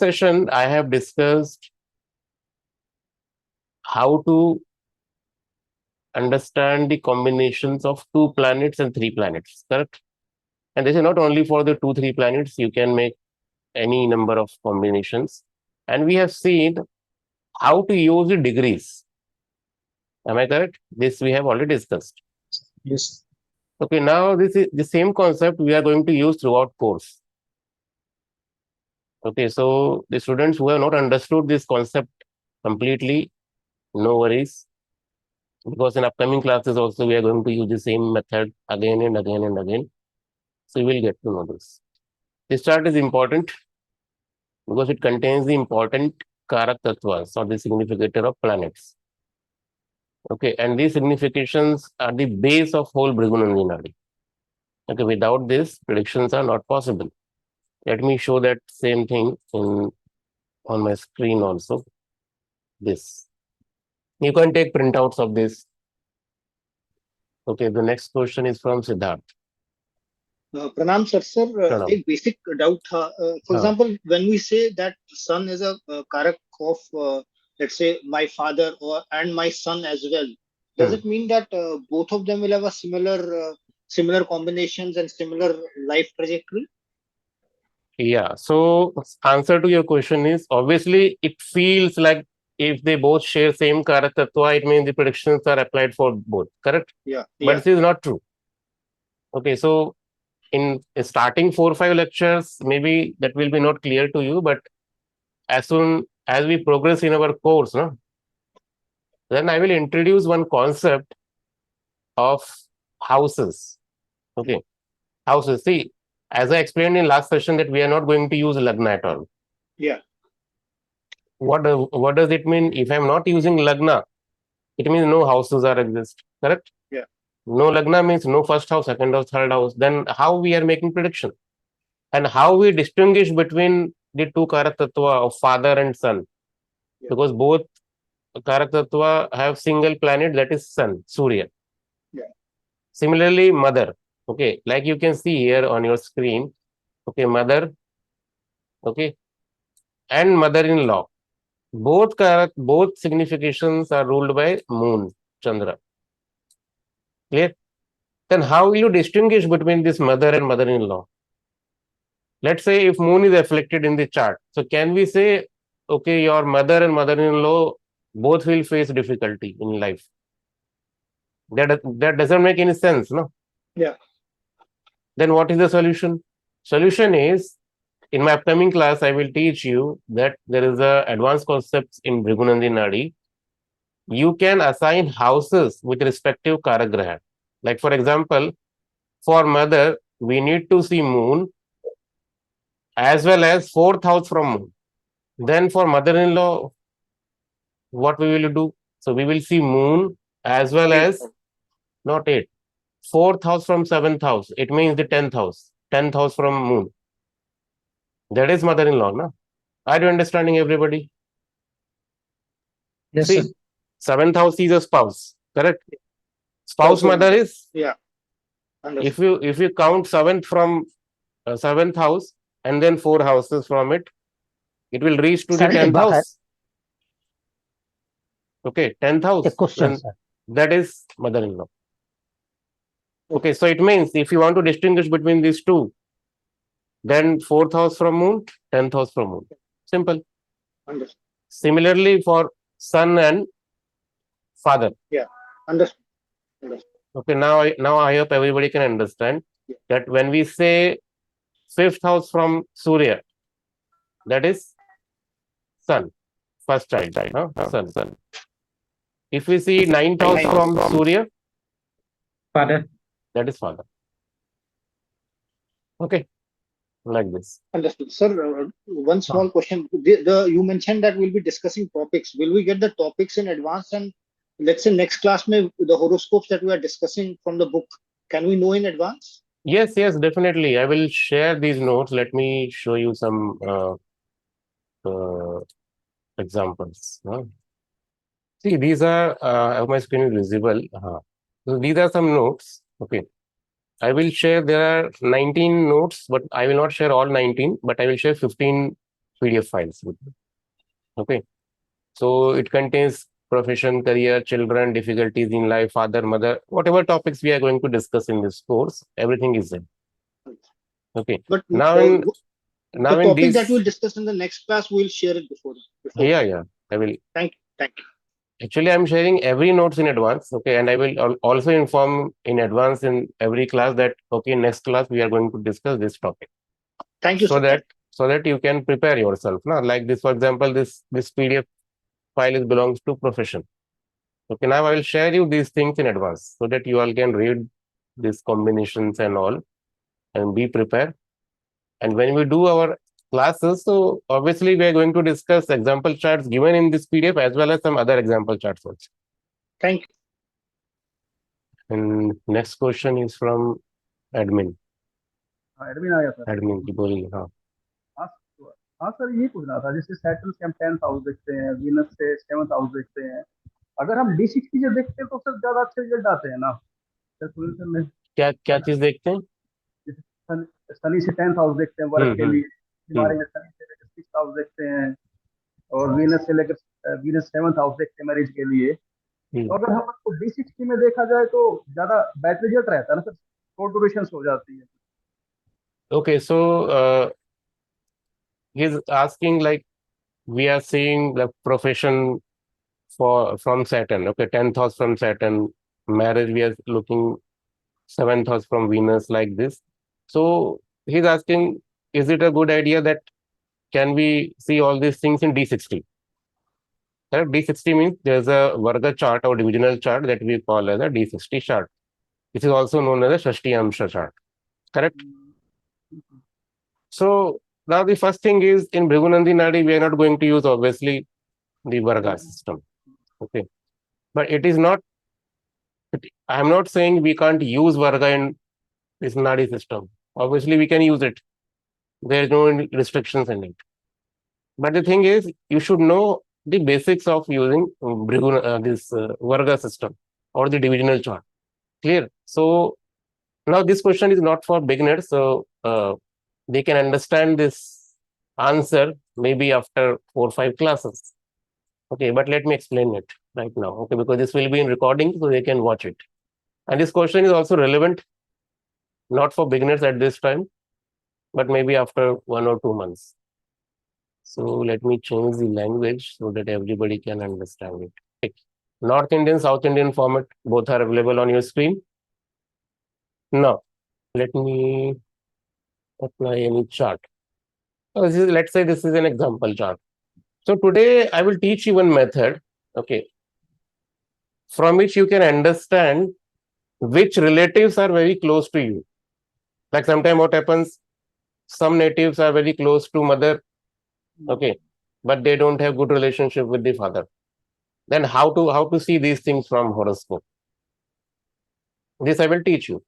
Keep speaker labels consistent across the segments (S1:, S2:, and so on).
S1: session, I have discussed how to understand the combinations of 2 planets and 3 planets, correct? And this is not only for the 2, 3 planets, you can make any number of combinations. And we have seen how to use the degrees. Am I correct? This we have already discussed.
S2: Yes.
S1: Okay, now this is the same concept we are going to use throughout course. Okay, so the students who have not understood this concept completely, no worries, because in upcoming classes also we are going to use the same method again and again and again. So you will get to know this. This chart is important because it contains the important Karak Tattvas or the significator of planets. Okay, and these significations are the base of whole Bhrigu Nandi Nadi. Okay, without this, predictions are not possible. Let me show that same thing on my screen also. This. You can take printouts of this. Okay, the next question is from Siddharth.
S3: Pranam sir,
S1: Pranam.
S3: एक basic doubt था. For example, when we say that sun is a karak of, let's say, my father and my son as well, does it mean that both of them will have a similar combinations and similar life trajectory?
S1: Yeah, so answer to your question is obviously it feels like if they both share same Karak Tattva, it means the predictions are applied for both, correct?
S3: Yeah.
S1: But this is not true. Okay, so in starting 4 or 5 lectures, maybe that will be not clear to you, but as soon as we progress in our course, no, then I will introduce one concept of houses. Okay, houses. See, as I explained in last session that we are not going to use Lagna at all.
S3: Yeah.
S1: What does it mean? If I am not using Lagna, it means no houses are exist, correct?
S3: Yeah.
S1: No Lagna means no first house, second house, third house. Then how we are making prediction? And how we distinguish between the 2 Karak Tattva of father and son?
S3: Yeah.
S1: Because both Karak Tattva have single planet, that is sun, Surya.
S3: Yeah.
S1: Similarly, mother. Okay, like you can see here on your screen. Okay, mother. Okay, and mother-in-law. Both significations are ruled by moon, Chandra. Clear? Then how will you distinguish between this mother and mother-in-law? Let's say if moon is afflicted in the chart. So can we say, okay, your mother and mother-in-law both will face difficulty in life? That doesn't make any sense, no?
S3: Yeah.
S1: Then what is the solution? Solution is, in my upcoming class, I will teach you that there is a advanced concepts in Bhrigu Nandi Nadi. You can assign houses with respective Karagraha. Like for example, for mother, we need to see moon as well as 4th house from moon. Then for mother-in-law, what we will do? So we will see moon as well as not 8. 4th house from 7th house. It means the 10th house. 10th house from moon. That is mother-in-law, no? Are you understanding, everybody?
S2: Yes,
S1: See,
S2: sir.
S1: 7th house is a spouse, correct? Spouse mother is?
S3: Yeah.
S1: If you count 7th from 7th house and then 4 houses from it, it will reach to the 10th house. Okay, 10th house.
S2: A question, sir.
S1: That is mother-in-law. Okay, so it means if you want to distinguish between these two, then 4th house from moon, 10th house from moon. Simple.
S3: Understood.
S1: Similarly for son and father.
S3: Yeah. Understood.
S1: Okay, now I hope everybody can understand that when we say 5th house from Surya, that is sun, first child, no? Sun. If we see 9th house from Surya,
S2: Father.
S1: that is father. Okay, like this.
S3: Understood. Sir, one small question. You mentioned that we'll be discussing topics. Will we get the topics in advance? And let's say next class, the horoscopes that we are discussing from the book, can we know in advance?
S1: Yes, definitely. I will share these notes. Let me show you some examples. See, these are, my screen is visible. So these are some notes. Okay. I will share, there are 19 notes, but I will not share all 19, but I will share 15 PDF files. Okay. So it contains profession, career, children, difficulties in life, father, mother, whatever topics we are going to discuss in this course, everything is there. Okay.
S3: But
S1: Now
S3: the
S1: in
S3: topic that
S1: this,
S3: we'll discuss in the next class, we'll share it before.
S1: yeah, I will.
S3: Thank you. Thank you.
S1: Actually, I'm sharing every notes in advance. Okay, and I will also inform in advance in every class that okay, next class we are going to discuss this topic,
S3: Thank you,
S1: so
S3: sir.
S1: that you can prepare yourself. Now, like this, for example, this PDF file belongs to profession. Okay, now I will share you these things in advance so that you all can read these combinations and all and be prepared. And when we do our classes, so obviously we are going to discuss example charts given in this PDF as well as some other example charts also.
S3: Thank you.
S1: And next question is from admin.
S4: Admin आ गया sir
S1: Admin की बोलिए हाँ.
S4: हाँ हाँ sir यही पूछना था जैसे सैटर्न से हम 10th हाउस देखते हैं वीनस से 7th हाउस देखते हैं अगर हम D60 से देखते हैं तो सर ज्यादा अच्छे रिजल्ट आते हैं ना सर सुनील सर में
S1: क्या चीज देखते हैं?
S4: जैसे शनि से 10th हाउस देखते हैं वर्क के लिए हमारे में शनि से लेकर 6th हाउस देखते हैं और वीनस से लेकर वीनस 7th हाउस देखते हैं मैरिज के लिए तो अगर हम उसको D60 में देखा जाए तो ज्यादा बेटर रिजल्ट रहता है ना सर शॉर्ट ड्यूरेशन हो जाती है.
S1: Okay, so he's asking like we are seeing the profession from Saturn. Okay, 10th house from Saturn. Marriage we are looking 7th house from Venus like this. So he's asking, is it a good idea that can we see all these things in D60? Correct? D60 means there's a Varga chart or divisional chart that we call as a D60 chart. This is also known as a Shashti Amsha chart. Correct? So now the first thing is in Bhrigu Nandi Nadi, we are not going to use obviously the Varga system. Okay. But it is not, I am not saying we can't use Varga in this Nadi system. Obviously, we can use it. There is no restrictions in it. But the thing is, you should know the basics of using this Varga system or the divisional chart. Clear? So now this question is not for beginners. So they can understand this answer maybe after 4 or 5 classes. Okay, but let me explain it right now. Okay, because this will be in recording, so they can watch it. And this question is also relevant, not for beginners at this time, but maybe after 1 or 2 months. So let me change the language so that everybody can understand it. Okay. North Indian, South Indian format, both are available on your screen. Now, let me apply any chart. So let's say this is an example chart. So today I will teach you one method, okay, from which you can understand which relatives are very close to you. Like sometimes what happens, some natives are very close to mother, okay, but they don't have good relationship with the father. Then how to see these things from horoscope? This I will teach you.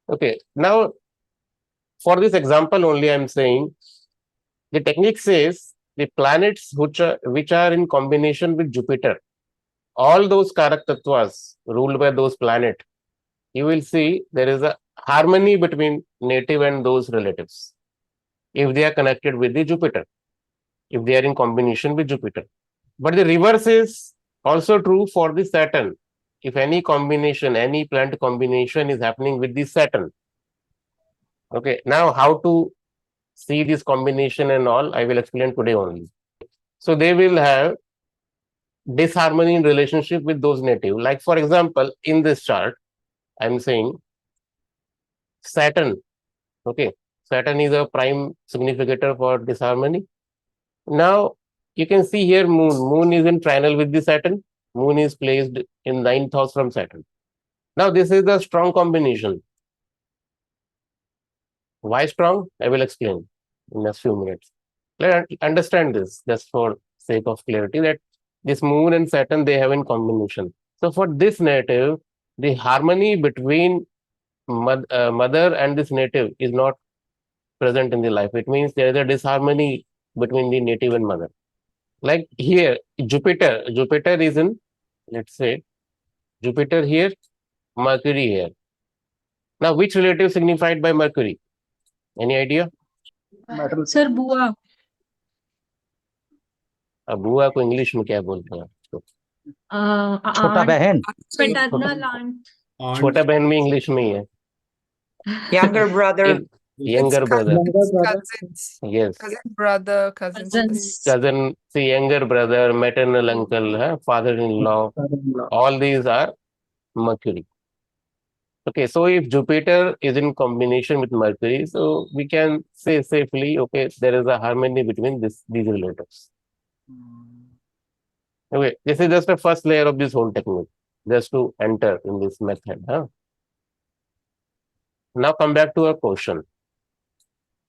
S1: Okay, now for this example only I'm saying, the technique says the planets which are in combination with Jupiter, all those Karak Tattvas ruled by those planets, you will see there is a harmony between native and those relatives if they are connected with the Jupiter, if they are in combination with Jupiter. But the reverse is also true for the Saturn. If any combination, any planet combination is happening with the Saturn. Okay, now how to see this combination and all, I will explain today only. So they will have disharmony in relationship with those native. Like for example, in this chart, I'm saying Saturn. Okay, Saturn is a prime significator for disharmony. Now you can see here Moon. Moon is in trinal with the Saturn. Moon is placed in 9th house from Saturn. Now this is a strong combination. Why strong? I will explain in next few minutes. Let's understand this just for sake of clarity that this Moon and Saturn they have in combination. So for this native, the harmony between mother and this native is not present in the life. It means there is a disharmony between the native and mother. Like here, Jupiter is in, let's say, Jupiter here, Mercury here. Now, which relative signified by Mercury? Any idea?
S4: Metal
S5: Sir, Bua.
S1: अब बुआ को English में क्या बोलते हैं उसको?
S5: छोटा बहन,
S6: Paternal aunt.
S1: छोटा बहन भी इंग्लिश में ही है.
S7: Younger brother.
S1: Younger brother.
S2: Younger brother.
S6: Cousins.
S1: Yes.
S6: Cousin brother, cousin
S2: Cousins.
S6: sister.
S1: Cousin, see, younger brother, maternal uncle, father-in-law.
S2: Father-in-law.
S1: All these are Mercury. Okay, so if Jupiter is in combination with Mercury, so we can say safely, okay, there is a harmony between these relatives. Okay, this is just the first layer of this whole technique, just to enter in this method. Now come back to our question.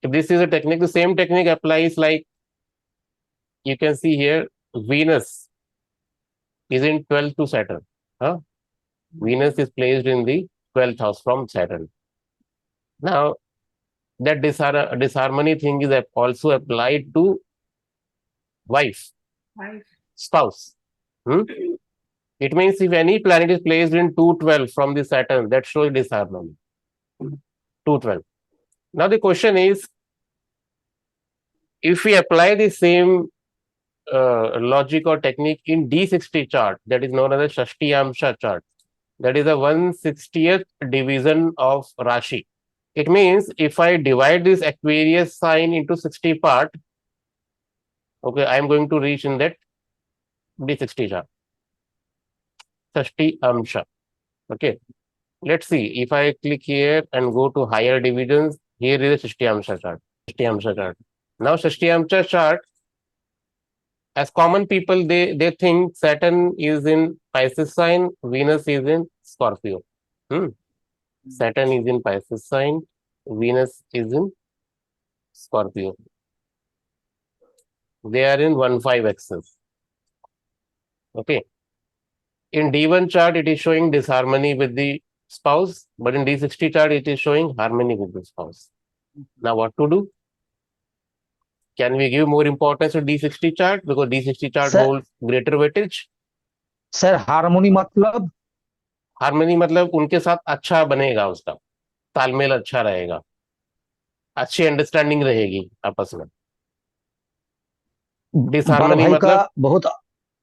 S1: If this is a technique, the same technique applies, like you can see here, Venus is in 12th to Saturn. Venus is placed in the 12th house from Saturn. Now, that disharmony thing is also applied to wife, spouse. It means if any planet is placed in 212 from the Saturn, that shows disharmony. 212. Now the question is, if we apply the same logic or technique in D60 chart, that is known as a Shashtiyamsha chart, that is a 1/60th division of Rashi. It means if I divide this Aquarius sign into 60 part, okay, I am going to reach in that D60 chart. Shashtiyamsha. Okay. Let's see. If I click here and go to higher divisions, here is a Shashtiyamsha chart. Now Shashtiyamsha chart, as common people, they think Saturn is in Pisces sign, Venus is in Scorpio. Saturn is in Pisces sign, Venus is in Scorpio. They are in 1/5 axis. Okay. In D1 chart, it is showing disharmony with the spouse, but in D60 chart, it is showing harmony with the spouse. Now, what to do? Can we give more importance to D60 chart because D60 chart
S5: Sir.
S1: holds greater weightage?
S5: Sir harmony मतलब
S1: harmony मतलब उनके साथ अच्छा बनेगा, उसका तालमेल अच्छा रहेगा, अच्छी अंडरस्टैंडिंग रहेगी आपस में.
S5: बड़
S1: डिसहार्मनी
S5: भाई का
S1: मतलब
S5: बहुत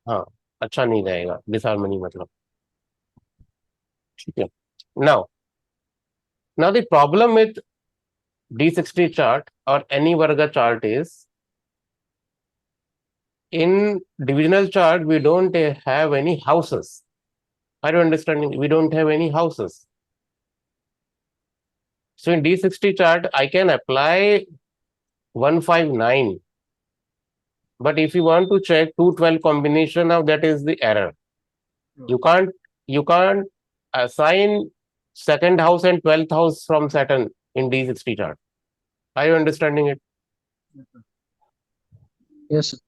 S1: हाँ अच्छा नहीं रहेगा, डिसहार्मनी मतलब. ठीक है. Now the problem with D60 chart or any Varga chart is, in divisional chart we don't have any houses. Are you understanding? We don't have any houses. So in D60 chart I can apply 159, but if you want to check 212 combination, now that is the error. You can't assign second house and 12th house from Saturn in D60 chart. Are you understanding it?
S2: Yes, sir.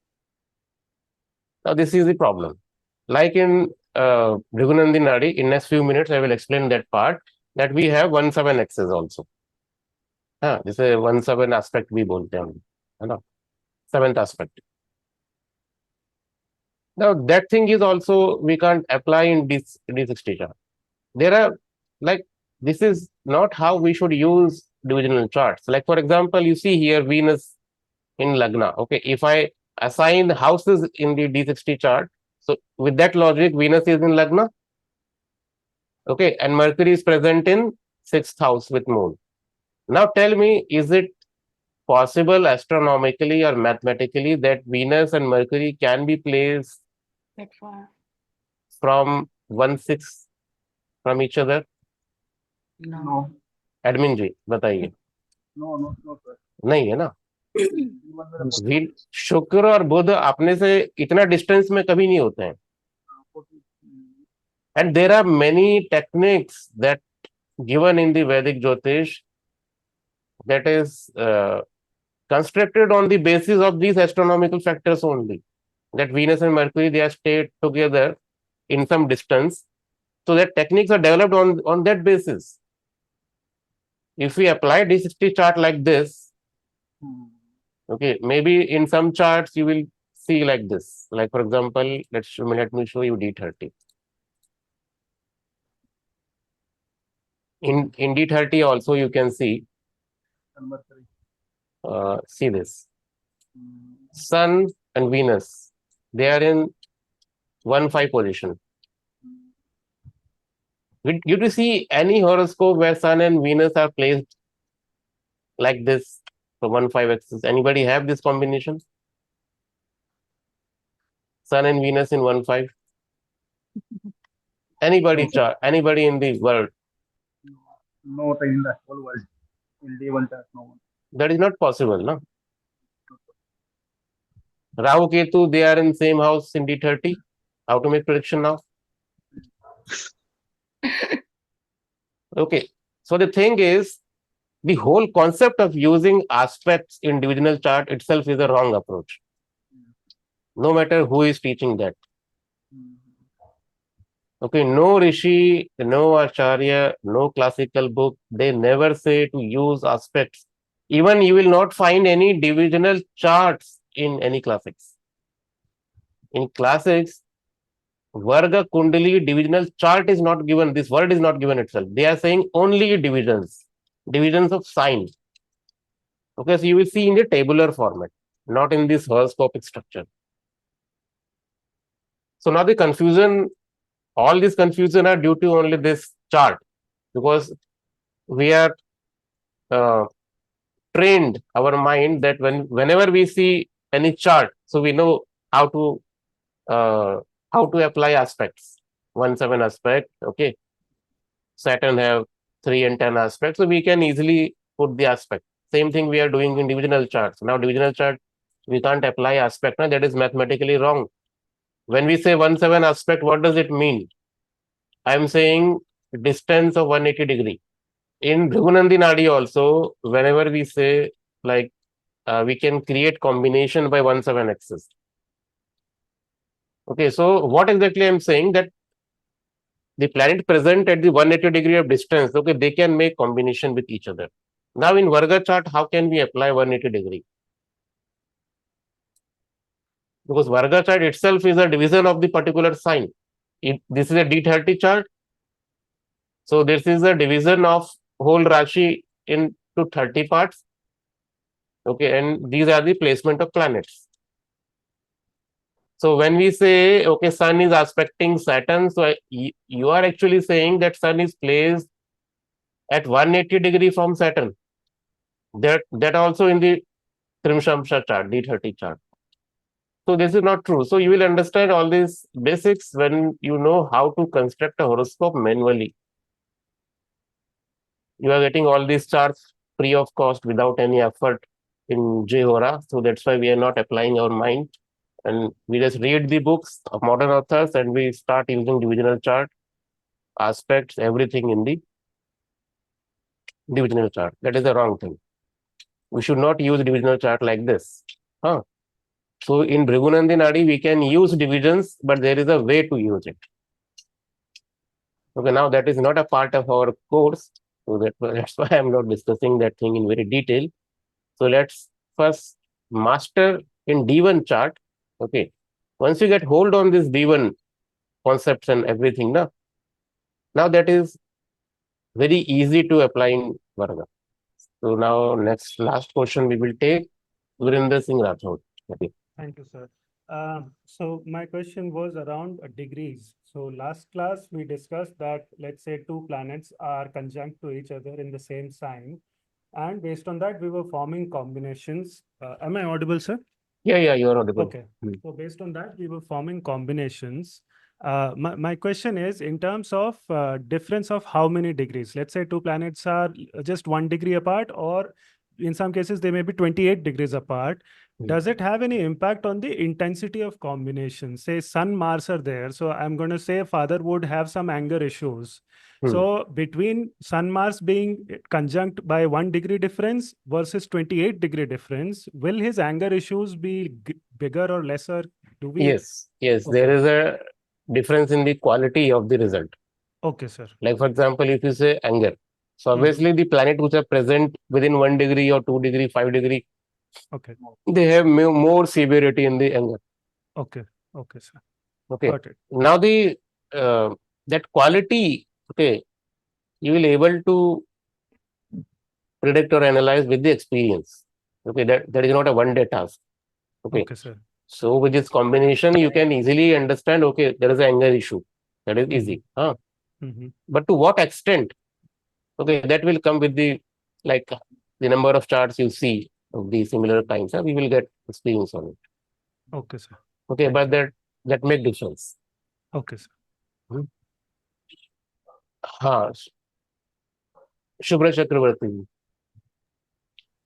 S1: Now this is the problem. Like in Bhrigu Nandi Nadi, in next few minutes I will explain that part, that we have 1/7 axis also. This is a 1/7 aspect we bolte hain, है ना, 7th aspect. Now that thing is also we can't apply in D60 chart. There are, like, this is not how we should use divisional charts. Like for example, you see here Venus in Lagna. Okay, if I assign houses in the D60 chart, so with that logic, Venus is in Lagna. Okay, and Mercury is present in 6th house with Moon. Now tell me, is it possible astronomically or mathematically that Venus and Mercury can be placed
S6: That far.
S1: from 1/6 from each other?
S4: No,
S1: admin जी बताइए.
S4: no, sir.
S1: नहीं है ना.
S4: Even with a
S1: भी शुक्र और बुध अपने से इतना डिस्टेंस में कभी नहीं होते हैं. And there are many techniques that given in the Vedic Jyotish that is constructed on the basis of these astronomical factors only. That Venus and Mercury, they are stayed together in some distance. So that techniques are developed on that basis. If we apply D60 chart like this, okay, maybe in some charts you will see like this. Like for example, let me show you D30. In D30 also you can see
S4: Mercury.
S1: see this Sun and Venus They are in 1-5 position. Did you see any horoscope where Sun and Venus are placed like this? So 1-5 axis. Anybody have this combination? Sun and Venus in 1-5. Anybody chart? Anybody in the world?
S4: Not in the whole world. In D1 chart, no one.
S1: That is not possible, no? Rahu Ketu, they are in same house in D30. How to make prediction now? Okay. So the thing is, the whole concept of using aspects in divisional chart itself is a wrong approach. No matter who is teaching that. Okay, no Rishi, no Acharya, no classical book, they never say to use aspects. Even you will not find any divisional charts in any classics. In classics, Varga Kundali divisional chart is not given. This word is not given itself. They are saying only divisions of sign. Okay, so you will see in the tabular format, not in this horoscopic structure. So now the confusion, all this confusion are due to only this chart, because we are trained our mind that whenever we see any chart, so we know how to apply aspects. 1-7 aspect, okay. Saturn have 3 and 10 aspects, so we can easily put the aspect. Same thing we are doing in divisional charts. Now divisional chart, we can't apply aspect. No? That is mathematically wrong. When we say 1-7 aspect, what does it mean? I am saying distance of 180 degree. In Bhrigu Nandi Nadi also, whenever we say like we can create combination by 1-7 axis. Okay, so what exactly I am saying, that the planet present at the 180 degree of distance, okay, they can make combination with each other. Now in Varga chart, how can we apply 180 degree? Because Varga chart itself is a division of the particular sign. This is a D30 chart. So this is a division of whole Rashi into 30 parts. Okay, and these are the placement of planets. So when we say, okay, Sun is aspecting Saturn, so you are actually saying that Sun is placed at 180 degree from Saturn. That also in the Trimshamsha chart, D30 chart. So this is not true. So you will understand all these basics when you know how to construct a horoscope manually. You are getting all these charts free of cost without any effort in Jhora. So that's why we are not applying our mind. And we just read the books of modern authors and we start using divisional chart, aspects, everything in the divisional chart. That is the wrong thing. We should not use divisional chart like this. So in Bhrigu Nandi Nadi, we can use divisions, but there is a way to use it. Okay, now that is not a part of our course. So that's why I'm not discussing that thing in very detail. So let's first master in D1 chart. Okay, once you get hold on this D1 concepts and everything, now that is very easy to apply in Varga. So now last question we will take Virendra Singh Rathod. Okay.
S8: Thank you, sir. So my question was around degrees. So last class we discussed that, let's say, two planets are conjunct to each other in the same sign, and based on that we were forming combinations. Am I audible, sir?
S1: Yeah, you are audible.
S8: Okay. So based on that we were forming combinations. My question is in terms of difference of how many degrees. Let's say two planets are just 1 degree apart, or in some cases they may be 28 degrees apart. Does it have any impact on the intensity of combination? Say Sun, Mars are there. So I'm going to say father would have some anger issues. So between Sun, Mars being conjunct by 1 degree difference versus 28 degree difference, will his anger issues be bigger or lesser? Do we?
S1: Yes, there is a difference in the quality of the result.
S8: Okay, sir.
S1: Like for example, if you say anger, so obviously the planet which are present within 1 degree or 2 degree, 5 degree,
S8: okay,
S1: they have more severity in the anger.
S8: Okay, sir.
S1: Okay.
S8: Got it.
S1: Now the that quality, okay, you will able to predict or analyze with the experience. Okay, that is not a one-day task. Okay,
S8: sir.
S1: So with this combination, you can easily understand, okay, there is an angle issue. That is easy. Huh? But to what extent? Okay, that will come with the number of charts you see of the similar kinds. We will get experience on it.
S8: Okay, sir.
S1: Okay,
S8: Thank
S1: but
S8: you.
S1: that make difference.
S8: Okay, sir.
S1: हाँ, शुभ्रा चक्रवर्ती जी।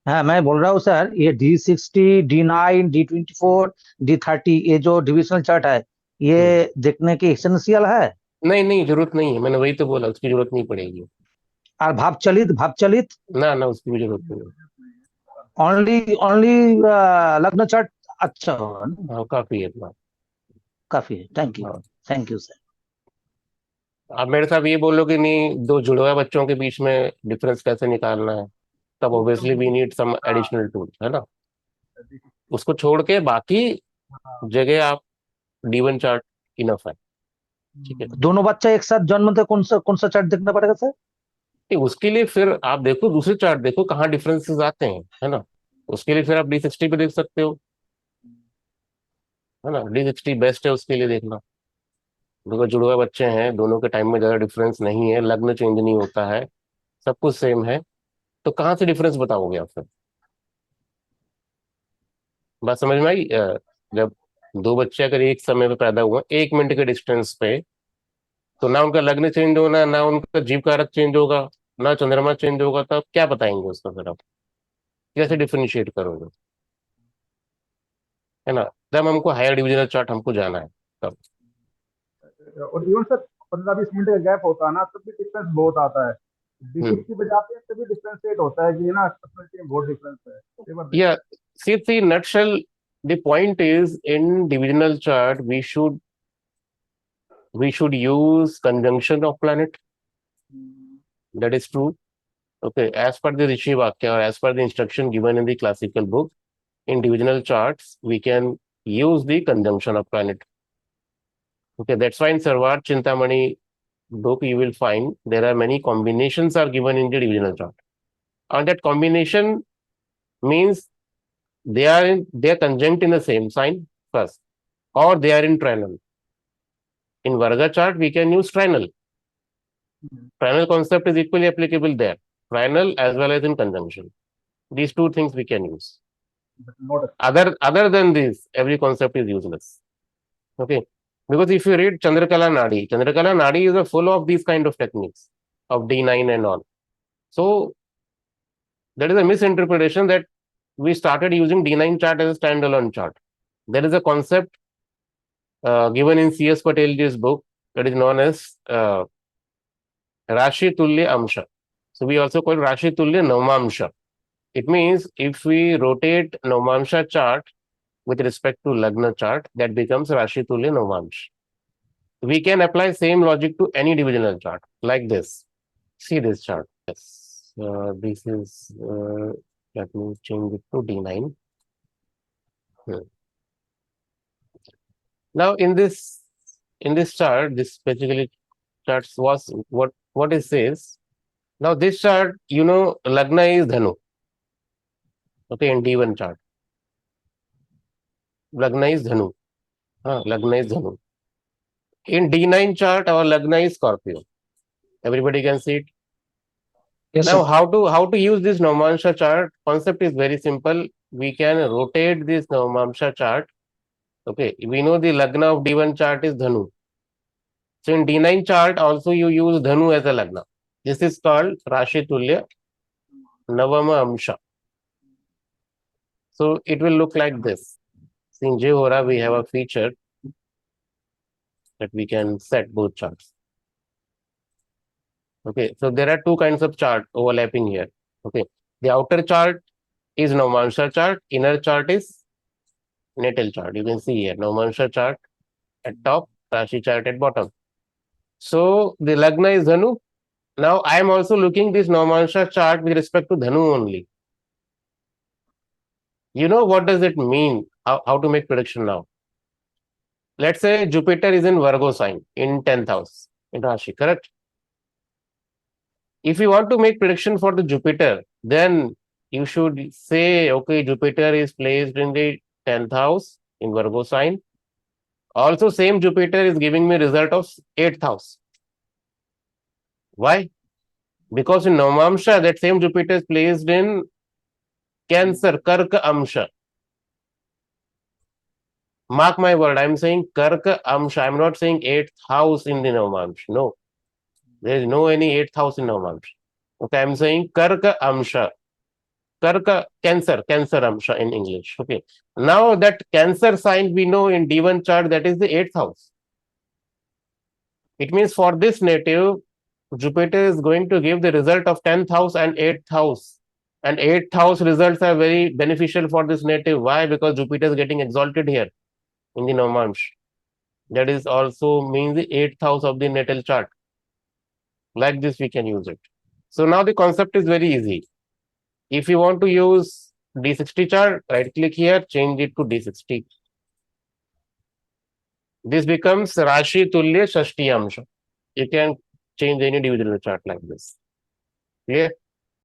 S5: हाँ, मैं बोल रहा हूँ sir, ये D60, D9, D24, D30 ये जो divisional chart है, ये देखने की एसेंशियल है?
S1: नहीं, जरूरत नहीं है। मैंने वही तो बोला, उसकी जरूरत नहीं पड़ेगी।
S5: और भाव चलित
S1: ना, उसकी भी जरूरत नहीं है।
S5: ओनली लग्न चार्ट अच्छा होगा ना?
S1: हाँ, काफी है इतना।
S5: काफी है। Thank you sir.
S1: आप मेरे साथ ये बोलो कि नहीं, दो जुड़वा बच्चों के बीच में डिफरेंस कैसे निकालना है, तब obviously we need some additional tool, है ना। उसको छोड़ के बाकी जगह आप D1 चार्ट इनफ है। ठीक है,
S5: दोनों बच्चा एक साथ जन्म तो कौन सा चार्ट देखना पड़ेगा सर?
S1: उसके लिए फिर आप देखो, दूसरे चार्ट देखो कहाँ डिफरेंसेस आते हैं, है ना। उसके लिए फिर आप D60 पे देख सकते हो, है ना। D60 बेस्ट है उसके लिए देखना। देखो, जुड़वा बच्चे हैं, दोनों के टाइम में ज्यादा डिफरेंस नहीं है, लग्न चेंज नहीं होता है, सब कुछ सेम है, तो कहाँ से डिफरेंस बताओगे आप फिर? बात समझ में आई? जब दो बच्चे अगर एक समय पे पैदा हुए, 1 मिनट के डिस्टेंस पे, तो ना उनका लग्न चेंज होना, ना उनका जीव कारक चेंज होगा, ना चंद्रमा चेंज होगा, तो आप क्या बताएंगे उसका फिर? आप कैसे डिफरेंशिएट करोगे, है ना। तब हमको हायर डिविजनल चार्ट हमको जाना है तब।
S4: और इवन सर 15-20 मिनट का गैप होता है ना, तब भी डिफरेंस बहुत आता है। D60 पे जाते हैं तभी डिफरेंशिएट होता है कि ना पर्सनैलिटी में बहुत डिफरेंस है।
S1: Yeah, see, nutshell, the point is in divisional chart we should use conjunction of planet. That is true. Okay, as per the Rishi Vakya or as per the instruction given in the classical book, in divisional charts we can use the conjunction of planet. Okay, that's why in Sarvar Chintamani book you will find there are many combinations are given in the divisional chart, and that combination means they are conjunct in the same sign first, or they are in trinal. In Varga chart we can use trinal. Trinal concept is equally applicable there, trinal as well as in conjunction. These two things we can use. Other than this, every concept is useless. Okay, because if you read Chandrakala Nadi is full of these kind of techniques of D9 and all. So that is a misinterpretation that we started using D9 chart as a standalone chart. There is a concept given in C.S. Patelji's book that is known as Rashi Tulya Amsha. So we also call Rashi Tulya Namamsha. It means if we rotate Namamsha chart with respect to Lagna chart, that becomes Rashi Tulya Namamsha. We can apply same logic to any divisional chart like this. See this chart. Yes, this is. Let me change it to D9. Now in this chart, this basically charts was what it says. Now this chart, Lagna is Dhanu. Okay, in D1 chart, Lagna is Dhanu. Lagna is Dhanu. In D9 chart, our Lagna is Scorpio. Everybody can see it.
S2: Yes,
S1: Now,
S2: sir.
S1: how to use this Navamsha chart? Concept is very simple. We can rotate this Navamsha chart. Okay, we know the Lagna of D1 chart is Dhanu. So in D9 chart, also you use Dhanu as a Lagna. This is called Rashi Tulya Navama Amsha. So it will look like this. So in Jehora, we have a feature that we can set both charts. Okay, so there are two kinds of chart overlapping here. Okay, the outer chart is Navamsha chart, inner chart is natal chart. You can see here Navamsha chart at top, Rashi chart at bottom. So the Lagna is Dhanu. Now I am also looking this Navamsha chart with respect to Dhanu only. You know what does it mean? How to make prediction now? Let's say Jupiter is in Virgo sign in 10th house in Rashi, correct? If you want to make prediction for the Jupiter, then you should say, okay, Jupiter is placed in the 10th house in Virgo sign. Also, same Jupiter is giving me result of 8th house. Why? Because in Navamsha, that same Jupiter is placed in Cancer, Karka Amsha. Mark my word, I'm saying Karka Amsha. I'm not saying 8th house in the Navamsha. No. There is no any 8th house in Navamsha. Okay, I'm saying Karka Amsha. Karka, Cancer Amsha in English. Okay. Now that Cancer sign we know in D1 chart, that is the 8th house. It means for this native, Jupiter is going to give the result of 10th house and 8th house. And 8th house results are very beneficial for this native. Why? Because Jupiter is getting exalted here in the Navamsha. That is also means the 8th house of the natal chart. Like this, we can use it. So now the concept is very easy. If you want to use D60 chart, right click here, change it to D60. This becomes Rashi Tulya Shashti Amsha. You can change any divisional chart like this. Clear?